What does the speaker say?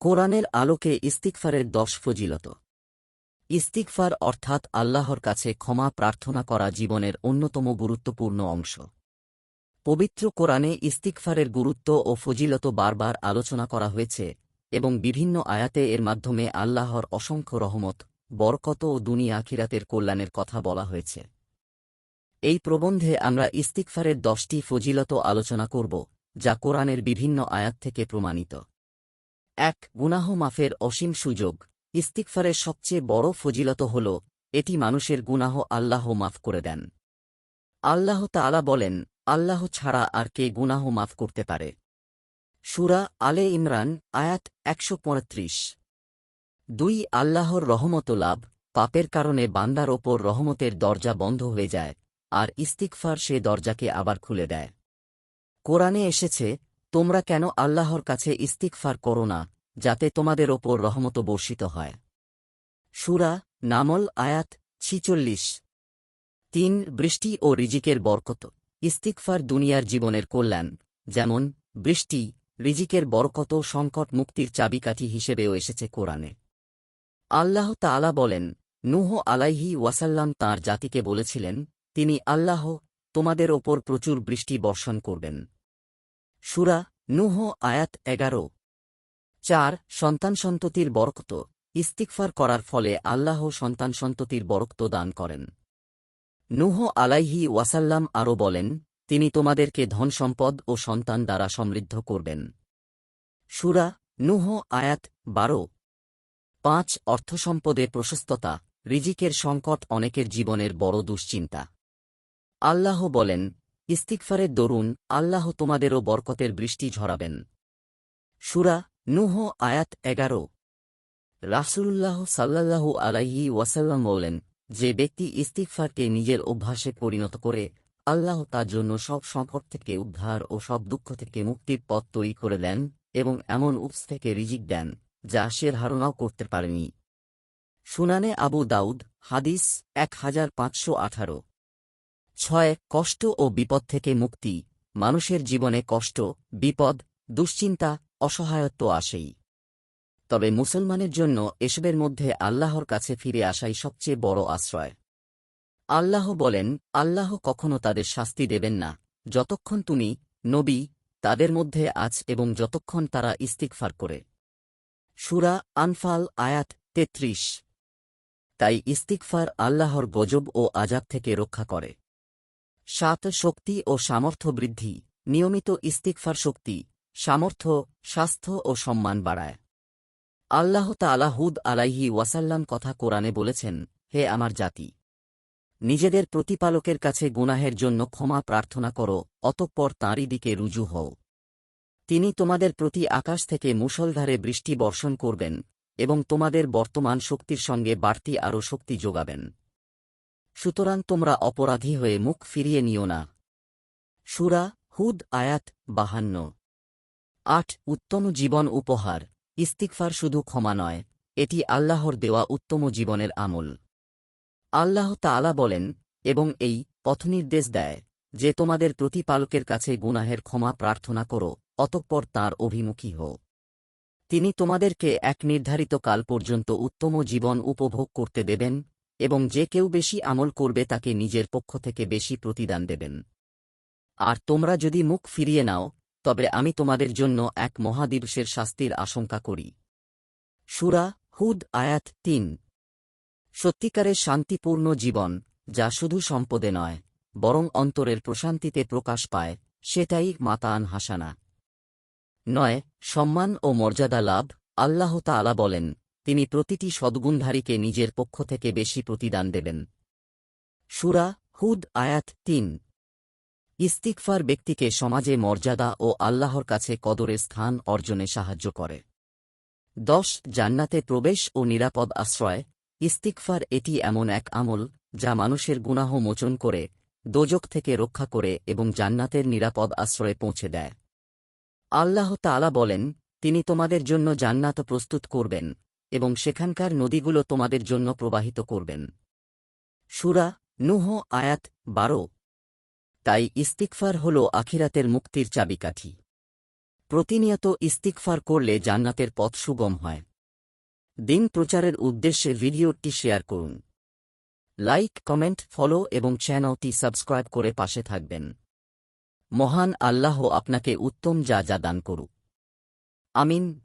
কোরআনের আলোকে ইস্তিগফারের ১০ ফজিলত। ইস্তিগফার অর্থাৎ আল্লাহর কাছে ক্ষমা প্রার্থনা করা জীবনের অন্যতম গুরুত্বপূর্ণ অংশ। পবিত্র কোরআনে ইস্তিগফারের গুরুত্ব ও ফজিলত বারবার আলোচনা করা হয়েছে এবং বিভিন্ন আয়াতে এর মাধ্যমে আল্লাহর অসংখ্য রহমত, বরকত ও দুনিয়া আখিরাতের কল্যাণের কথা বলা হয়েছে। এই প্রবন্ধে আমরা ইস্তিগফারের ১০টি ফজিলত আলোচনা করব, যা কোরআনের বিভিন্ন আয়াত থেকে প্রমাণিত। ১. গুনাহ মাফের অসীম সুযোগ। ইস্তিগফারের সবচেয়ে বড় ফজিলত হল এটি মানুষের গুনাহ আল্লাহ মাফ করে দেন। আল্লাহ তাআলা বলেন, আল্লাহ ছাড়া আর কে গুনাহ মাফ করতে পারে। সূরা আলে ইমরান আয়াত ১৩৫। ২. আল্লাহর রহমত লাভ। পাপের কারণে বান্দার ওপর রহমতের দরজা বন্ধ হয়ে যায়, আর ইস্তিগফার সে দরজাকে আবার খুলে দেয়। কোরআনে এসেছে, তোমরা কেন আল্লাহর কাছে ইস্তিগফার করো না, যাতে তোমাদের ওপর রহমত বর্ষিত হয়। সূরা নামল আয়াত ৪৬। ৩. বৃষ্টি ও রিজিকের বরকত। ইস্তিগফার দুনিয়ার জীবনের কল্যাণ, যেমন বৃষ্টি, রিজিকের বরকত, সংকট মুক্তির চাবিকাঠি হিসেবেও এসেছে কোরআনে। আল্লাহ তাআলা বলেন, নূহ আলাইহি ওয়াসাল্লাম তাঁর জাতিকে বলেছিলেন, তিনি আল্লাহ তোমাদের ওপর প্রচুর বৃষ্টি বর্ষণ করবেন। সূরা নূহ আয়াত ১১। ৪. সন্তান-সন্ততির বরকত। ইস্তিগফার করার ফলে আল্লাহ সন্তান-সন্ততির বরকত দান করেন। নূহ আলাইহি ওয়াসাল্লাম আরও বলেন, তিনি তোমাদেরকে ধনসম্পদ ও সন্তান দ্বারা সমৃদ্ধ করবেন। সূরা নূহ আয়াত ১২। ৫. অর্থসম্পদে প্রশস্ততা। রিজিকের সংকট অনেকের জীবনের বড় দুশ্চিন্তা। আল্লাহ বলেন, ইস্তিগফারের দরুন আল্লাহ তোমাদেরও বরকতের বৃষ্টি ঝরাবেন। সূরা নূহ আয়াত ১১। রাসূলুল্লাহ সাল্লাল্লাহু আলাইহি ওয়াসাল্লাম বলেন, যে ব্যক্তি ইস্তিগফারকে নিজের অভ্যাসে পরিণত করে, আল্লাহ তার জন্য সব সংকট থেকে উদ্ধার ও সব দুঃখ থেকে মুক্তির পথ তৈরি করে দেন এবং এমন উৎস থেকে রিজিক দেন যা সে ধারণাও করতে পারেনি। সুনানে আবু দাউদ হাদিস ১৫১৮। ৬. কষ্ট ও বিপদ থেকে মুক্তি। মানুষের জীবনে কষ্ট, বিপদ, দুশ্চিন্তা, অসহায়ত্ব আসেই। তবে মুসলমানের জন্য এসবের মধ্যে আল্লাহর কাছে ফিরে আসাই সবচেয়ে বড় আশ্রয়। আল্লাহ বলেন, আল্লাহ কখনো তাদের শাস্তি দেবেন না, যতক্ষণ তুমি, নবী, তাদের মধ্যে আছ এবং যতক্ষণ তারা ইস্তিগফার করে। সূরা আনফাল আয়াত ৩৩। তাই ইস্তিগফার আল্লাহর গজব ও আযাব থেকে রক্ষা করে। ৭. শক্তি ও সামর্থ্য বৃদ্ধি। নিয়মিত ইস্তিগফার শক্তি, সামর্থ্য, স্বাস্থ্য ও সম্মান বাড়ায়। আল্লাহ তাআলা হুদ আলাইহি ওয়াসাল্লাম কথা কোরআনে বলেছেন, হে আমার জাতি! নিজেদের প্রতিপালকের কাছে গুনাহের জন্য ক্ষমা প্রার্থনা করো, অতঃপর তাঁরই দিকে রুজু হও। তিনি তোমাদের প্রতি আকাশ থেকে মুষলধারে বৃষ্টি বর্ষণ করবেন এবং তোমাদের বর্তমান শক্তির সঙ্গে বাড়তি আরও শক্তি যোগাবেন। সুতরাং তোমরা অপরাধী হয়ে মুখ ফিরিয়ে নিও না। সূরা হুদ আয়াত ৫২। ৮. উত্তম জীবন উপহার। ইস্তিগফার শুধু ক্ষমা নয়, এটি আল্লাহর দেওয়া উত্তম জীবনের আমল। আল্লাহ তাআলা বলেন, এবং এই পথনির্দেশ দেয় যে তোমাদের প্রতিপালকের কাছে গুনাহের ক্ষমা প্রার্থনা করো, অতঃপর তাঁর অভিমুখী হও। তিনি তোমাদেরকে এক নির্ধারিত কাল পর্যন্ত উত্তম জীবন উপভোগ করতে দেবেন এবং যে কেউ বেশি আমল করবে তাকে নিজের পক্ষ থেকে বেশি প্রতিদান দেবেন। আর তোমরা যদি মুখ ফিরিয়ে নাও, তবে আমি তোমাদের জন্য এক মহাদিবসের শাস্তির আশঙ্কা করি। সূরা হুদ আয়াত ৩। সত্যিকারের শান্তিপূর্ণ জীবন, যা শুধু সম্পদে নয়, বরং অন্তরের প্রশান্তিতে প্রকাশ পায়, সেটাই মাতাআন হাসানা। ৯. সম্মান ও মর্যাদা লাভ। আল্লাহ তাআলা বলেন, তিনি প্রতিটি সদ্গুণধারীকে নিজের পক্ষ থেকে বেশি প্রতিদান দেবেন। সূরা হুদ আয়াত ৩। ইস্তিগফার ব্যক্তিকে সমাজে মর্যাদা ও আল্লাহর কাছে কদরের স্থান অর্জনে সাহায্য করে। ১০. জান্নাতে প্রবেশ ও নিরাপদ আশ্রয়। ইস্তিগফার এটি এমন এক আমল যা মানুষের গুনাহ মোচন করে, দোজখ থেকে রক্ষা করে এবং জান্নাতের নিরাপদ আশ্রয়ে পৌঁছে দেয়। আল্লাহ তাআলা বলেন, তিনি তোমাদের জন্য জান্নাত প্রস্তুত করবেন এবং সেখানকার নদীগুলো তোমাদের জন্য প্রবাহিত করবেন। সূরা নূহ আয়াত ১২। তাই ইস্তিগফার হল আখিরাতের মুক্তির চাবিকাঠি। প্রতিনিয়ত ইস্তিগফার করলে জান্নাতের পথ সুগম হয়। দিন প্রচারের উদ্দেশ্যে ভিডিওটি শেয়ার করুন। লাইক, কমেন্ট, ফলো এবং চ্যানেলটি সাবস্ক্রাইব করে পাশে থাকবেন। মহান আল্লাহ আপনাকে উত্তম যা দান করুক। আমিন।